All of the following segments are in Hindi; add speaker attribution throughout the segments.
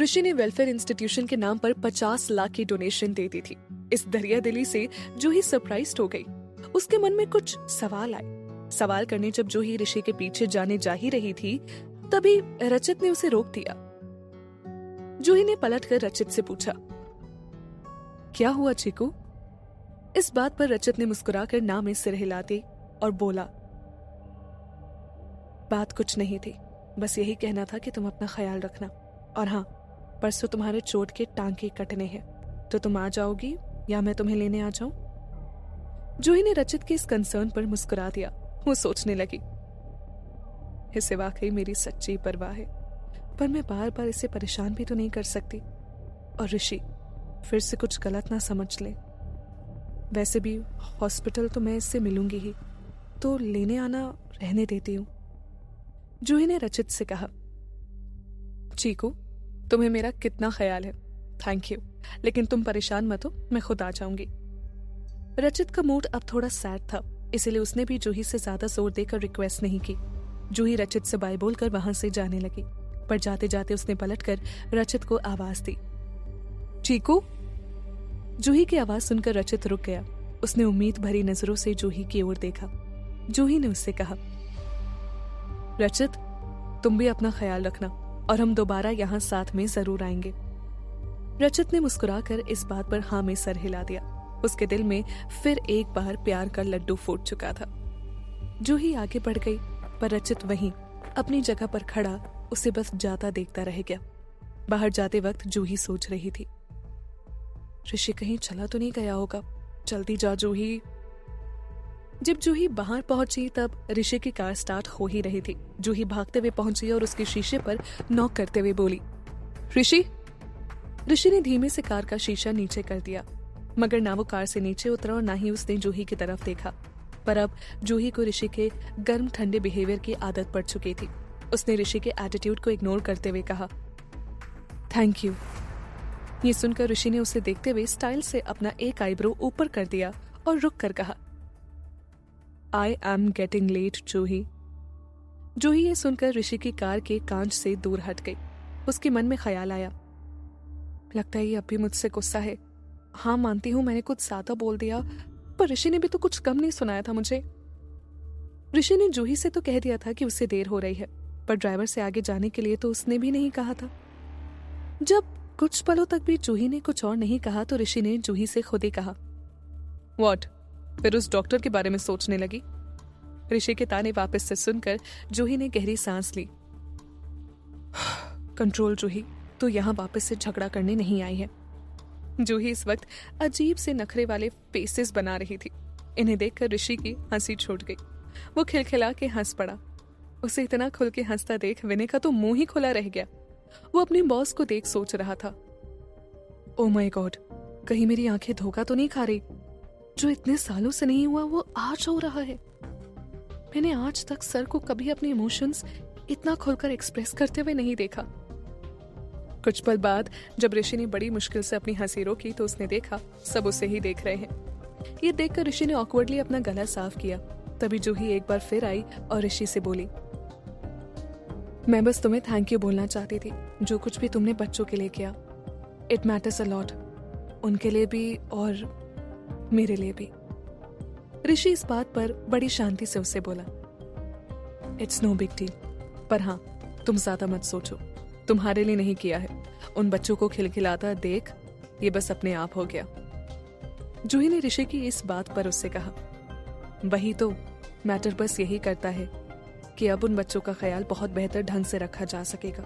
Speaker 1: ऋषि ने वेलफेयर इंस्टीट्यूशन के नाम पर 50 लाख की डोनेशन दे दी थी। इस दरिया दिली से जूही सरप्राइज्ड हो गई। उसके मन में कुछ सवाल आए। सवाल करने जब जूही ऋषि के पीछे जाने जा ही रही थी, तभी रचित ने उसे रोक दिया। जूही ने पलटकर रचित से पूछा, क्या हुआ चीकू? इस बात पर रचित ने मुस्कुराकर ना में सिर हिलाते और बोला, बात कुछ नहीं थी, बस यही कहना था कि तुम अपना ख्याल रखना। और हाँ, परसों तुम्हारे चोट के टांके कटने हैं, तो तुम आ जाओगी या मैं तुम्हें लेने आ जाऊं? जूही ने रचित के इस कंसर्न पर मुस्कुरा दिया। वो सोचने लगी, इसे वाकई मेरी सच्ची परवाह है, पर मैं बार बार इसे परेशान भी तो नहीं कर सकती। और ऋषि फिर से कुछ गलत ना समझ ले। वैसे भी हॉस्पिटल तो मैं इससे मिलूंगी ही, तो लेने आना रहने देती हूँ। जूही ने रचित से कहा, चीकू, तुम्हें मेरा कितना ख्याल है। थैंक यू, लेकिन तुम परेशान मत हो, मैं खुद आ जाऊंगी। रचित का मूड अब थोड़ा सैड था, इसलिए उसने भी जूही से ज्यादा जोर देकर रिक्वेस्ट नहीं की। जूही रचित से बाय बोलकर वहां से जाने लगी, पर जाते जाते उसने पलटकर रचित को आवाज दी, चीकू। जूही की आवाज सुनकर रचित रुक गया। उसने उम्मीद भरी नजरों से जूही की ओर देखा। जूही ने उससे कहा, रचित, तुम भी अपना ख्याल रखना और हम दोबारा यहाँ साथ में जरूर आएंगे। रचित ने मुस्कुराकर इस बात पर हाँ में सर हिला दिया। उसके दिल में फिर एक बार प्यार का लड्डू फूट चुका था। जूही आगे बढ़ गई, पर रचित वहीं अपनी जगह पर खड़ा उसे बस जाता देखता रह गया। बाहर जाते वक्त जूही सोच रही थी, ऋषि कहीं चला तो नहीं गया होगा, जल्दी जा जूही। जब जूही बाहर पहुंची तब ऋषि की कार स्टार्ट हो ही रही थी। जूही भागते हुए पहुंची और उसके शीशे पर नॉक करते हुए बोली, ऋषि। ऋषि ने धीमे से कार का शीशा नीचे कर दिया, मगर ना वो कार से नीचे उतरा और ना ही उसने जूही की तरफ देखा। पर अब जूही को ऋषि के गर्म ठंडे बिहेवियर की आदत पड़ चुकी थी। उसने ऋषि के एटीट्यूड को इग्नोर करते हुए कहा, थैंक यू। ये सुनकर ऋषि ने उसे देखते हुए स्टाइल से अपना एक आईब्रो ऊपर कर दिया और रुक कर कहा, आई एम गेटिंग लेट जूही। जूही ये सुनकर ऋषि की कार के कांच से दूर हट गई। उसके मन में ख्याल आया, लगता है ये अब भी मुझसे गुस्सा है। हाँ, मानती हूं मैंने कुछ ज्यादा बोल दिया, पर ऋषि ने भी तो कुछ कम नहीं सुनाया था मुझे। ऋषि ने जूही से तो कह दिया था कि उससे देर हो रही है, पर ड्राइवर से आगे जाने के लिए तो उसने भी नहीं कहा था। जब कुछ पलों तक भी जूही ने कुछ और नहीं कहा तो ऋषि ने जूही से खुद ही कहा, व्हाट? फिर उस डॉक्टर के बारे में सोचने लगी? ऋषि के ताने वापस से सुनकर जूही ने गहरी सांस ली। कंट्रोल जूही, तो यहाँ वापस से झगड़ा करने नहीं आई है। जूही इस वक्त अजीब से नखरे वाले फेसेस बना रही थी। इन्हें देखकर ऋषि की हंसी छूट गई। वो खिलखिला के हंस पड़ा। उसे इतना खुल के हंसता देख विनय का तो मुंह ही खुला रह गया। वो अपने बॉस को देख सोच रहा था, ओ माय गॉड, कहीं मेरी आंखें धोखा तो नहीं खा रही? जो इतने सालों से नहीं हुआ वो आज हो रहा है। मैंने आज तक सर को कभी अपने इमोशंस इतना खुलकर एक्सप्रेस करते हुए नहीं देखा। कुछ पल बाद जब ऋषि ने बड़ी मुश्किल से अपनी हंसी रोकी तो उसने देखा सब उसे ही देख रहे हैं। ये देखकर ऋषि ने ऑकवर्डली अपना गला साफ किया। तभी जूही एक बार फिर आई और ऋषि से बोली, मैं बस तुम्हें थैंक यू बोलना चाहती थी। जो कुछ भी तुमने बच्चों के लिए किया, इट मैटर्स अ लॉट, उनके लिए भी और मेरे लिए भी। ऋषि इस बात पर बड़ी शांति से उससे बोला, इट्स नो बिग डील, पर हाँ, तुम ज्यादा मत सोचो, तुम्हारे लिए नहीं किया है। उन बच्चों को खिलखिलाता देख ये बस अपने आप हो गया। जूही ने ऋषि की इस बात पर उससे कहा, वही तो, मैटर बस यही करता है कि अब उन बच्चों का ख्याल बहुत बेहतर ढंग से रखा जा सकेगा।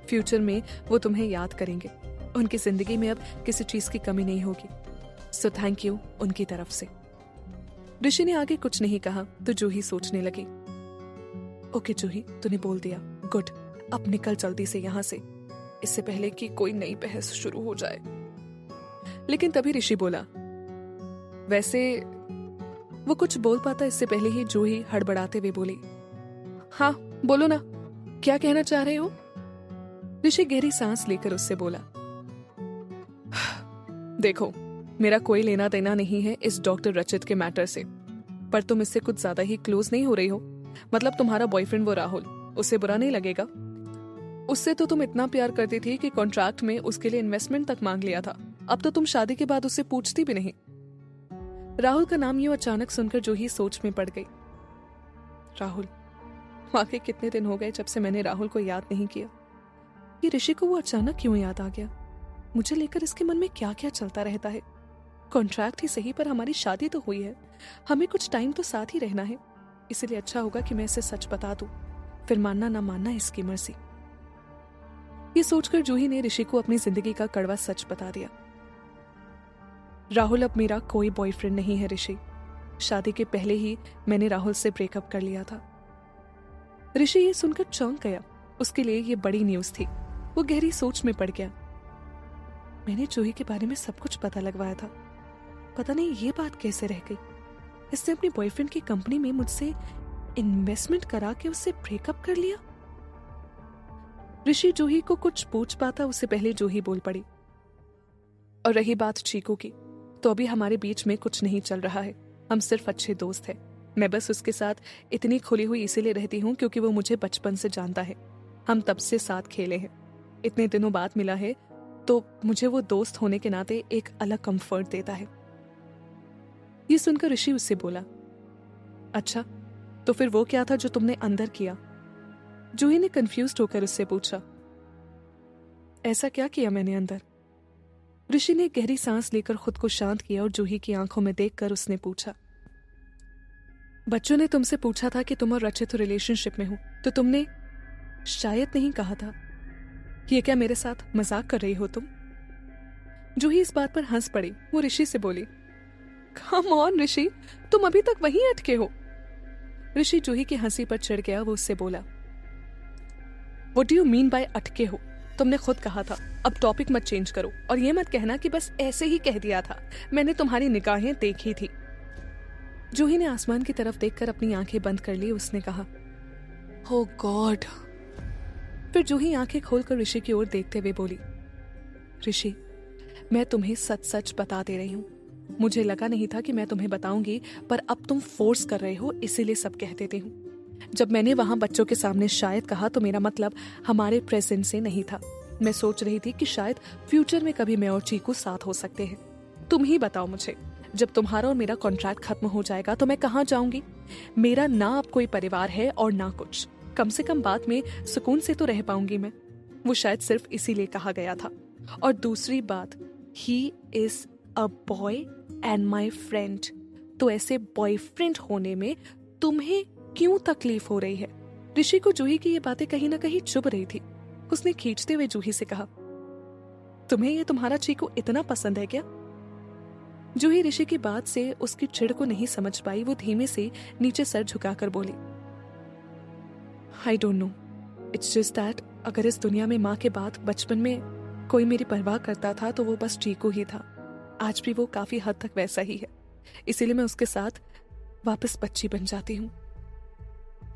Speaker 1: फ्यूचर में वो तुम्हें याद करेंगे। उनकी जिंदगी में अब किसी चीज की कमी नहीं होगी। सो थैंक यू उनकी तरफ से। ऋषि ने आगे कुछ नहीं कहा तो जूही सोचने लगी, ओके जूही, तूने बोल दिया, गुड, अब निकल जल्दी से यहाँ से, इससे पहले कि कोई नई बहस शुरू हो जाए। लेकिन तभी ऋषि बोला, वैसे वो कुछ बोल पाता इससे पहले ही जूही हड़बड़ाते हुए बोली, हाँ बोलो ना, क्या कहना चाह रहे हो? ऋषि गहरी सांस लेकर उससे बोला, देखो, मेरा कोई लेना देना नहीं है इस डॉक्टर रचित के मैटर से, पर तुम इससे कुछ ज्यादा ही क्लोज नहीं हो रही हो? मतलब तुम्हारा बॉयफ्रेंड वो राहुल, उसे बुरा नहीं लगेगा? उससे तो तुम इतना प्यार करती थी कि कॉन्ट्रैक्ट में उसके लिए इन्वेस्टमेंट तक मांग लिया था। अब तो तुम शादी के बाद उससे पूछती भी नहीं। राहुल का नाम यूं अचानक सुनकर जूही सोच में पड़ गई। राहुल, वाकई कितने दिन हो गए जब से मैंने राहुल को याद नहीं किया। ये ऋषि को वो अचानक क्यों याद आ गया? मुझे लेकर इसके मन में क्या क्या चलता रहता है। कॉन्ट्रैक्ट ही सही, पर हमारी शादी तो हुई है, हमें कुछ टाइम तो साथ ही रहना है। इसलिए अच्छा होगा कि मैं इसे सच बता दूं, फिर मानना ना मानना इसकी मर्जी। ये सोचकर जूही ने ऋषि को अपनी जिंदगी का कड़वा सच बता दिया। राहुल, अब मेरा कोई बॉयफ्रेंड नहीं है ऋषि। शादी के पहले ही मैंने राहुल से ब्रेकअप कर लिया था। ऋषि ये सुनकर चौंक गया। उसके लिए ये बड़ी न्यूज थी। वो गहरी सोच में पड़ गया। मैंने जूही के बारे में सब कुछ पता लगवाया था, पता नहीं ये बात कैसे रह गई। इसने अपने बॉयफ्रेंड की कंपनी में मुझसे इन्वेस्टमेंट करा के उससे ब्रेकअप कर लिया। ऋषि जूही को कुछ पूछ पाता उससे पहले जूही बोल पड़ी। और रही बात चीकू की, तो अभी हमारे बीच में कुछ नहीं चल रहा है। हम सिर्फ अच्छे दोस्त हैं। मैं बस उसके साथ इतनी खुली हुई इसीलिए रहती हूँ क्योंकि वो मुझे बचपन से जानता है। हम तब से साथ खेले हैं, इतने दिनों बाद मिला है, तो मुझे वो दोस्त होने के नाते एक अलग कंफर्ट देता है। ये सुनकर ऋषि उससे बोला, अच्छा तो फिर वो क्या था जो तुमने अंदर किया? जूही ने कंफ्यूज्ड होकर उससे पूछा। ऐसा क्या किया मैंने अंदर? ऋषि ने गहरी सांस लेकर खुद को शांत किया और जूही की आंखों में देखकर उसने पूछा। बच्चों ने तुमसे पूछा था कि तुम और रचित रिलेशनशिप में हो, तो तुमने शायद नहीं कहा था। ये क्या मेरे साथ मजाक कर रही हो तुम? जूही इस बात पर हंस पड़ी। वो ऋषि से बोली, कम ऑन ऋषि, तुम अभी तक वहीं अटके हो। ऋषि जूही की हंसी पर चिढ़ गया। वो उससे बोला, what do you mean by अटके हो? तुमने खुद कहा था। अब टॉपिक मत चेंज करो और ये मत कहना कि बस ऐसे ही कह दिया था, मैंने तुम्हारी निगाहें देखी थी। जूही ने आसमान की तरफ देखकर अपनी आंखें बंद कर ली। उसने कहा, ओह गॉड। फिर जूही आंखें खोलकर ऋषि की ओर देखते हुए बोली, ऋषि, मैं तुम्हें सच सच बता दे रही हूँ। मुझे लगा नहीं था कि मैं तुम्हें बताऊंगी, पर अब तुम फोर्स कर रहे हो, इसीलिए सब कह देती हूँ। जब मैंने वहां बच्चों के सामने शायद कहा तो मेरा मतलब हमारे प्रेजेंट से नहीं था। मैं सोच रही थी कि शायद फ्यूचर में कभी मैं और चीकू साथ हो सकते हैं। तुम ही बताओ मुझे, जब तुम्हारा और मेरा कॉन्ट्रैक्ट खत्म हो जाएगा तो मैं कहाँ जाऊंगी? मेरा ना अब कोई परिवार है और ना कुछ। कम से कम बाद में सुकून से तो रह पाऊंगी मैं। वो शायद सिर्फ इसीलिए कहा गया था। और दूसरी बात, he is a boy and my friend. तो ऐसे बॉयफ्रेंड होने में तुम्हें क्यों तकलीफ हो रही है? ऋषि को जूही की ये बातें कहीं ना कहीं चुभ रही थी। उसने खींचते हुए जूही से कहा, तुम्हें ये तुम्हारा चीकू इतना पसंद है क्या? जूही ऋषि की बात से उसकी चिढ़ को नहीं समझ पाई। वो धीमे से नीचे सर झुकाकर बोली, I don't know, it's just that अगर इस दुनिया में माँ के बाद बचपन में कोई मेरी परवाह करता था तो वो बस चीकू ही था। आज भी वो काफी हद तक वैसा ही है, इसीलिए मैं उसके साथ वापस बच्ची बन जाती हूँ।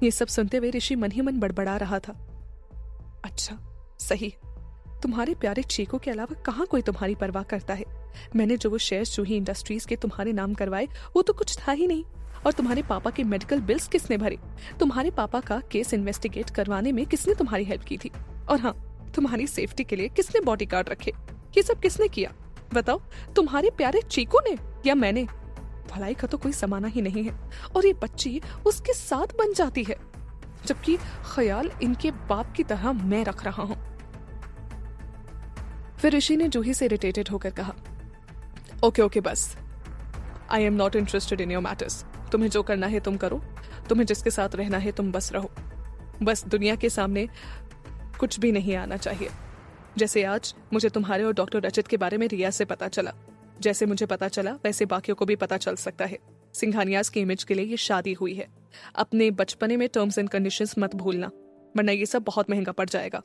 Speaker 1: ये सब सुनते हुए ऋषि मन ही मन बड़बड़ा रहा था। अच्छा सही, तुम्हारे प्यारे चीकू के अलावा कहाँ कोई तुम्हारी परवाह करता है? मैंने जो वो शेयर्स जूही इंडस्ट्रीज के तुम्हारे नाम करवाए वो तो कुछ था ही नहीं। और तुम्हारे पापा के मेडिकल बिल्स किसने भरे? तुम्हारे पापा का केस इन्वेस्टिगेट करवाने में किसने तुम्हारी हेल्प की थी? और हाँ, तुम्हारी सेफ्टी के लिए किसने बॉडीगार्ड रखे? ये सब किसने किया? बताओ, तुम्हारे प्यारे चीकू ने या मैंने? भलाई का तो कोई समाना ही नहीं है और ये बच्ची उसके साथ बन जाती है, जबकि ख्याल इनके बाप की तरह मैं रख रहा हूं। फिर ऋषि ने जूही से इरिटेटेड होकर कहा, ओके बस, I am not interested in your matters. तुम्हें जो करना है तुम करो, तुम्हें जिसके साथ रहना है तुम बस रहो। बस दुनिया के सामने कुछ भी नहीं आना चाहिए। जैसे आज मुझे तुम्हारे और डॉक्टर रचित के बारे में रिया से पता चला, जैसे मुझे पता चला वैसे बाकियों को भी पता चल सकता है। सिंघानियाज की इमेज के लिए ये शादी हुई है। अपने बचपने में टर्म्स एंड कंडीशंस मत भूलना, वरना ये सब बहुत महंगा पड़ जाएगा।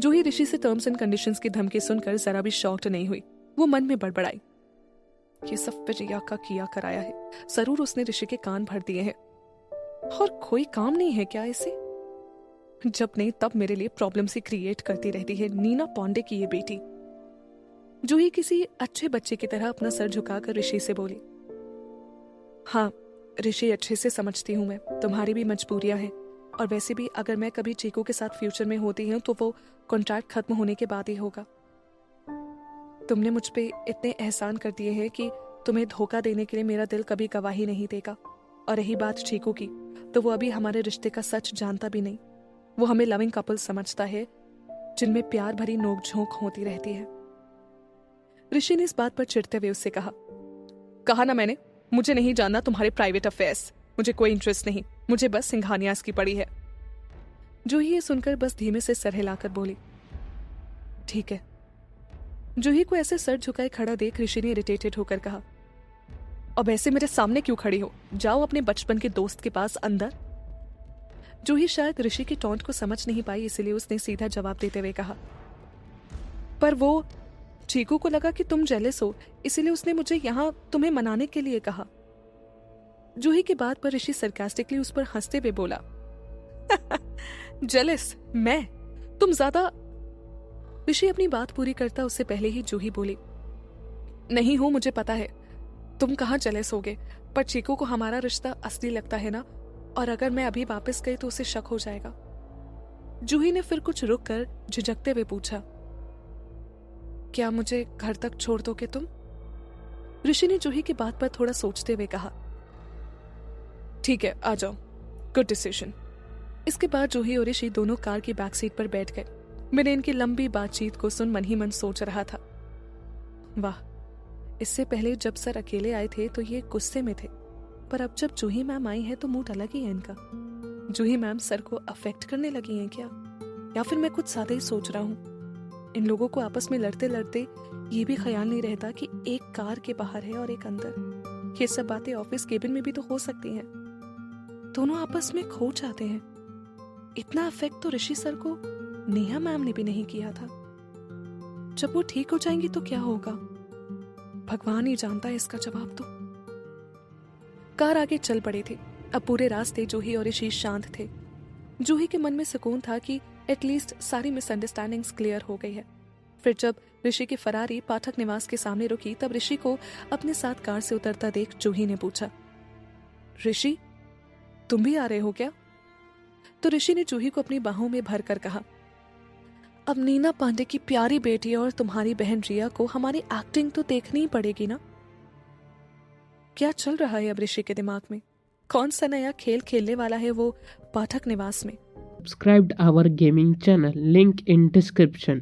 Speaker 1: जूही ऋषि से टर्म्स एंड कंडीशंस की धमकी सुनकर जरा भी शॉक्ड नहीं हुई। वो मन में बड़बड़ाई, ये सब फिर रिया का किया कराया है। जरूर उसने ऋषि के कान भर दिए हैं। और कोई काम नहीं है क्या इसे? जब नहीं तब मेरे लिए प्रॉब्लम सी क्रिएट करती रहती है नीना पांडे की ये बेटी। जूही किसी अच्छे बच्चे की तरह अपना सर झुकाकर ऋषि से बोली, हाँ ऋषि, अच्छे से समझती हूं मैं, तुम्हारी भी मजबूरियां हैं। और वैसे भी अगर मैं कभी चीकू के साथ फ्यूचर में होती हूँ तो वो कॉन्ट्रैक्ट खत्म होने के बाद ही होगा। तुमने मुझ पे इतने एहसान कर दिए हैं कि तुम्हें धोखा देने के लिए मेरा दिल कभी गवाही नहीं देगा। और रही बात चीकू की, तो वो अभी हमारे रिश्ते का सच जानता भी नहीं। वो हमें लविंग कपल समझता है जिनमें प्यार भरी नोक-झोंक होती रहती है। ऋषि ने इस बात पर चिढ़ते हुए उससे कहा ना मैंने, मुझे नहीं जानना तुम्हारे प्राइवेट अफेयर्स, मुझे कोई इंटरेस्ट नहीं, मुझे बस सिंघानियास की पड़ी है। जूही ये सुनकर बस धीमे से सर हिलाकर बोली, ठीक है। जूही को ऐसे सर झुकाए खड़ा देख ऋषि ने इरिटेटेड होकर कहा, अब ऐसे मेरे सामने क्यों खड़ी हो, जाओ अपने बचपन के दोस्त के पास अंदर। जूही शायद ऋषि की टॉन्ट को समझ नहीं पाई, इसलिए उसने सीधा जवाब देते हुए कहा, पर वो चीकू को लगा कि तुम जेलस हो, इसलिए उसने मुझे यहाँ तुम्हें मनाने के लिए कहा। जूही की बात पर ऋषि सरकास्टिकली उस पर हंसते हुए बोला, जेलस मैं? तुम ज्यादा। ऋषि अपनी बात पूरी करता उससे पहले ही जूही बोली, नहीं हूं, मुझे पता है तुम कहाँ जेलस होगे, पर चीकू को हमारा रिश्ता असली लगता है ना, और अगर मैं अभी वापस गई तो उसे शक हो जाएगा। जूही ने फिर कुछ रुक कर झिझकते हुए पूछा, क्या मुझे घर तक छोड़ दोगे तुम? ऋषि ने जूही की बात पर थोड़ा सोचते हुए कहा, ठीक है आ जाओ, गुड डिसीजन। इसके बाद जूही और ऋषि दोनों कार की बैक सीट पर बैठ गए। मैंने इनकी लंबी बातचीत को सुन मन ही मन सोच रहा था, वाह, इससे पहले जब सर अकेले आए थे तो ये गुस्से में थे, पर अब जब जूही मैम आई है तो मूड अलग ही है इनका। जूही मैम सर को अफेक्ट करने लगी हैं क्या, या फिर मैं कुछ ज्यादा ही सोच रहा हूँ? इन लोगों को आपस में लड़ते लड़ते ये भी ख्याल नहीं रहता कि एक कार के बाहर है और एक अंदर। ये सब बातें ऑफिस केबिन में भी तो हो सकती हैं। दोनों आपस में खो जाते हैं। इतना अफेक्ट तो ऋषि सर को नेहा मैम ने भी नहीं किया था। जब वो ठीक हो जाएंगी तो क्या होगा, भगवान ही जानता है इसका जवाब। तो कार आगे चल पड़ी थी। अब पूरे रास्ते जूही और ऋषि शांत थे। जूही के मन में सुकून था कि एटलीस्ट सारी मिसअंडरस्टैंडिंग्स क्लियर हो गई है। फिर जब ऋषि की फरारी पाठक निवास के सामने रुकी तब ऋषि को अपने साथ कार से उतरता देख जूही ने पूछा, ऋषि तुम भी आ रहे हो क्या? तो ऋषि ने जूही को अपनी बाहों में भरकर कहा, अब नीना पांडे की प्यारी बेटी और तुम्हारी बहन रिया को हमारी एक्टिंग तो देखनी ही पड़ेगी ना। क्या चल रहा है अब ऋषि के दिमाग में? कौन सा नया खेल खेलने वाला है वो पाठक निवास में?
Speaker 2: Subscribed our gaming channel, link in description.